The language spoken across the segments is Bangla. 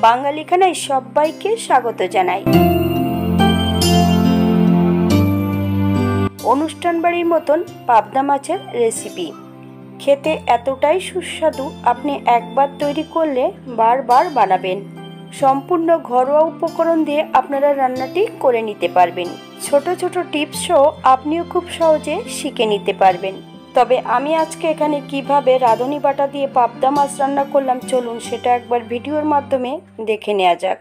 বাঙালিখানায় সবাইকে স্বাগত জানাই। অনুষ্ঠান বাড়ির মতন পাবদা মাছের রেসিপি খেতে এতটাই সুস্বাদু, আপনি একবার তৈরি করলে বারবার বানাবেন। সম্পূর্ণ ঘরোয়া উপকরণ দিয়ে আপনারা রান্নাটি করে নিতে পারবেন। ছোট ছোট টিপস সহ আপনিও খুব সহজে শিখে নিতে পারবেন। তবে আমি আজকে এখানে কিভাবে রাঁধুনি বাটা দিয়ে পাবদা মাছ রান্না করলাম, চলুন সেটা একবার ভিডিওর মাধ্যমে দেখে নেওয়া যাক।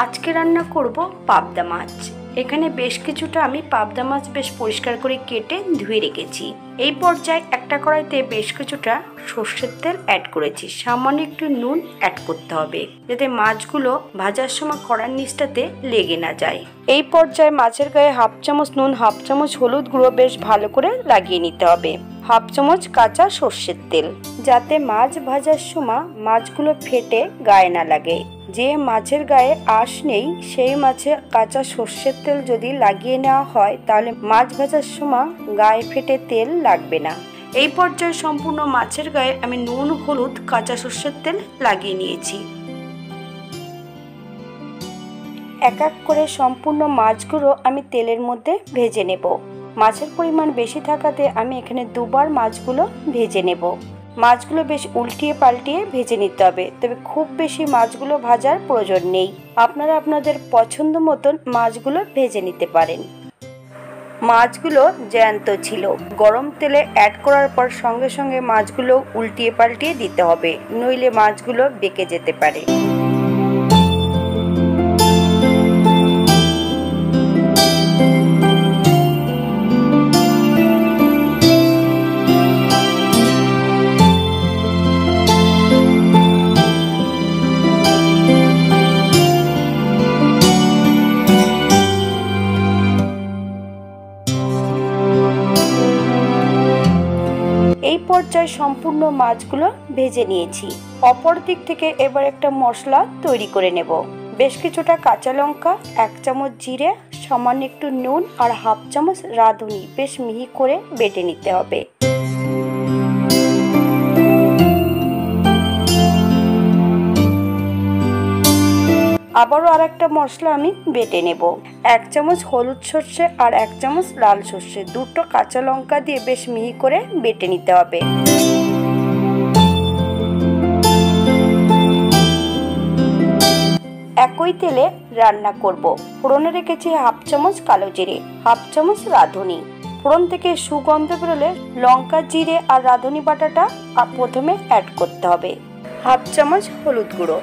আজকে রান্না করব পাবদা মাছ। এখানে বেশ কিছুটা আমি পাবদা মাছ বেশ পরিষ্কার করে কেটে ধুয়ে রেখেছি। এই পর্যায়ে একটা কড়াইতে বেশ কিছুটা সর্ষের তেল অ্যাড করেছি। সামান্য একটু নুন অ্যাড করতে হবে, যাতে মাছগুলো ভাজার সময় কড়ার নিচটাতে লেগে না যায়। এই পর্যায়ে মাছের গায়ে হাফ চামচ নুন, হাফ চামচ হলুদ গুঁড়ো বেশ ভালো করে লাগিয়ে নিতে হবে। হাফ চামচ কাঁচা সর্ষের তেল, যাতে মাছ ভাজার সময় মাছগুলো ফেটে গায়ে না লাগে। যে মাছের গায়ে আঁশ নেই সেই মাছে কাঁচা সর্ষের তেল যদি লাগিয়ে নেওয়া হয় তাহলে মাছ ভাজার সময় গায়ে ফেটে তেল লাগবে না। এই পর্যায়ে সম্পূর্ণ মাছের গায়ে আমি নুন, হলুদ, কাঁচা সর্ষের তেল লাগিয়ে নিয়েছি। এক এক করে সম্পূর্ণ মাছগুলো আমি তেলের মধ্যে ভেজে নেব। মাছের পরিমাণ বেশি থাকাতে আমি এখানে দুবার মাছগুলো ভেজে নেব। মাছগুলো বেশ উল্টিয়ে পাল্টিয়ে ভেজে নিতে হবে, তবে খুব বেশি মাছগুলো ভাজার প্রয়োজন নেই। আপনারা আপনাদের পছন্দ মতন মাছগুলো ভেজে নিতে পারেন। মাছগুলো জ্যান্ত ছিল। গরম তেলে অ্যাড করার পর সঙ্গে সঙ্গে মাছগুলো উল্টিয়ে পাল্টিয়ে দিতে হবে, নইলে মাছগুলো বেঁকে যেতে পারে। এই পর্যায়ে সম্পূর্ণ মাছগুলো ভেজে নিয়েছি। অপর দিক থেকে এবার একটা মশলা তৈরি করে নেব। বেশ কিছুটা কাঁচা লঙ্কা, 1 চামচ জিরে, সামান্য একটু নুন আর হাফ চামচ রাঁধুনি বেশ মিহি করে বেটে নিতে হবে। আবারও আরেকটা মশলা আমি বেটে নেব। 1 চামচ হলুদ সর্ষে আর 1 চামচ লাল সর্ষে, দুটো কাঁচা লঙ্কা দিয়ে বেশ মিহি করে বেটে নিতে হবে। একই তেলে রান্না করব। ফোড়নে রেখেছি হাফ চামচ কালো জিরে, হাফ চামচ রাঁধুনি। ফোড়ন থেকে সুগন্ধ বেরোলে লঙ্কা, জিরে আর রাঁধুনি বাটাটা প্রথমে অ্যাড করতে হবে। হাফ চামচ হলুদ গুঁড়ো।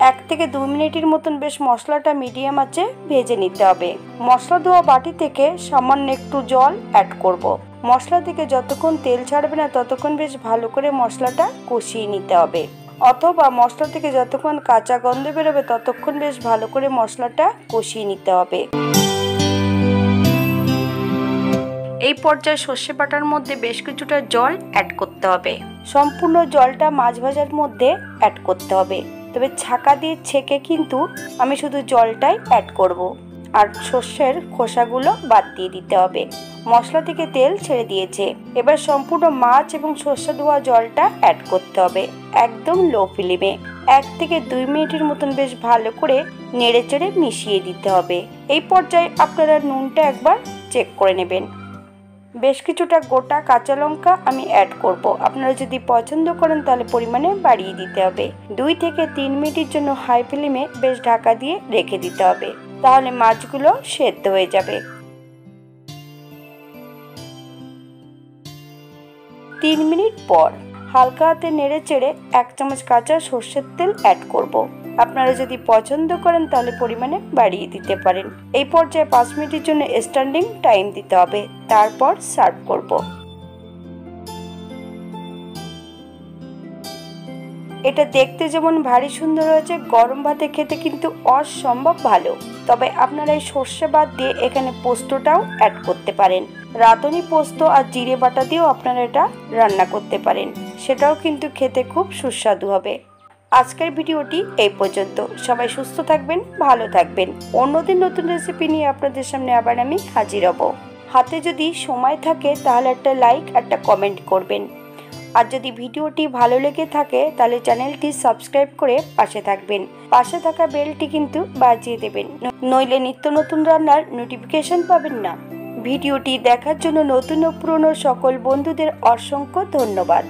1 থেকে 2 মিনিটের মতন বেশ মশলাটা মিডিয়াম আঁচে ভেজে নিতে হবে। মশলা ধোয়া বাটি থেকে সামান্য একটু জল অ্যাড করব। মশলা থেকে যতক্ষণ তেল ছাড়বে না ততক্ষণ বেশ ভালো করে মশলাটা কষিয়ে নিতে হবে, অথবা মশলা থেকে যতক্ষণ কাঁচা গন্ধ বেরোবে ততক্ষণ বেশ ভালো করে মশলাটা কষিয়ে নিতে হবে। এই পর্যায়ে সর্ষে বাটার মধ্যে বেশ কিছুটা জল অ্যাড করতে হবে। সম্পূর্ণ জলটা মাছ ভাজার মধ্যে অ্যাড করতে হবে, তবে ছাঁকা দিয়ে ছেঁকে কিন্তু আমি শুধু জলটাই অ্যাড করব, আর সর্ষের খোসাগুলো বাদ দিয়ে দিতে হবে। মশলা থেকে তেল ছেড়ে দিয়েছে। এবার সম্পূর্ণ মাছ এবং সর্ষে ধোয়া জলটা অ্যাড করতে হবে, একদম লো ফ্লেমে। 1 থেকে 2 মিনিটের মতন বেশ ভালো করে নেড়ে চেড়ে মিশিয়ে দিতে হবে। এই পর্যায়ে আপনারা নুনটা একবার চেক করে নেবেন। বেশ কিছুটা গোটা কাঁচা লঙ্কা আমি অ্যাড করব। আপনারা যদি পছন্দ করেন তাহলে পরিমাণে বাড়িয়ে দিতে হবে। 2 থেকে 3 মিনিটের জন্য হাই ফ্লেমে বেশ ঢাকা দিয়ে রেখে দিতে হবে, তাহলে মাছগুলো সেদ্ধ হয়ে যাবে। 3 মিনিট পর হালকা হাতে নেড়ে চেড়ে 1 চামচ কাঁচা সর্ষের তেল অ্যাড করব। আপনারা যদি পছন্দ করেন তাহলে পরিমাণে বাড়িয়ে দিতে পারেন। এই পর্যায়ে 5 মিনিটের জন্য স্ট্যান্ডিং টাইম দিতে হবে, তারপর সার্ভ করব। এটা দেখতে যেমন ভারী সুন্দর হয়েছে, গরম ভাতে খেতে কিন্তু অসম্ভব ভালো। তবে আপনারা এই সর্ষে বাদ দিয়ে এখানে পোস্তটাও অ্যাড করতে পারেন। রাঁধুনি পোস্ত আর জিরে বাটা দিয়েও আপনারা এটা রান্না করতে পারেন, সেটাও কিন্তু খেতে খুব সুস্বাদু হবে। আজকের ভিডিওটি এই পর্যন্ত। সবাই সুস্থ থাকবেন, ভালো থাকবেন। অন্যদিন নতুন রেসিপি নিয়ে আপনাদের সামনে আবার আমি হাজির হব। হাতে যদি সময় থাকে তাহলে একটা লাইক, একটা কমেন্ট করবেন। আর যদি ভিডিওটি ভালো লেগে থাকে তাহলে চ্যানেলটি সাবস্ক্রাইব করে পাশে থাকবেন। পাশে থাকা বেলটি কিন্তু বাজিয়ে দেবেন, নইলে নিত্য নতুন রান্নার নোটিফিকেশন পাবেন না। ভিডিওটি দেখার জন্য নতুন ও পুরনো সকল বন্ধুদের অসংখ্য ধন্যবাদ।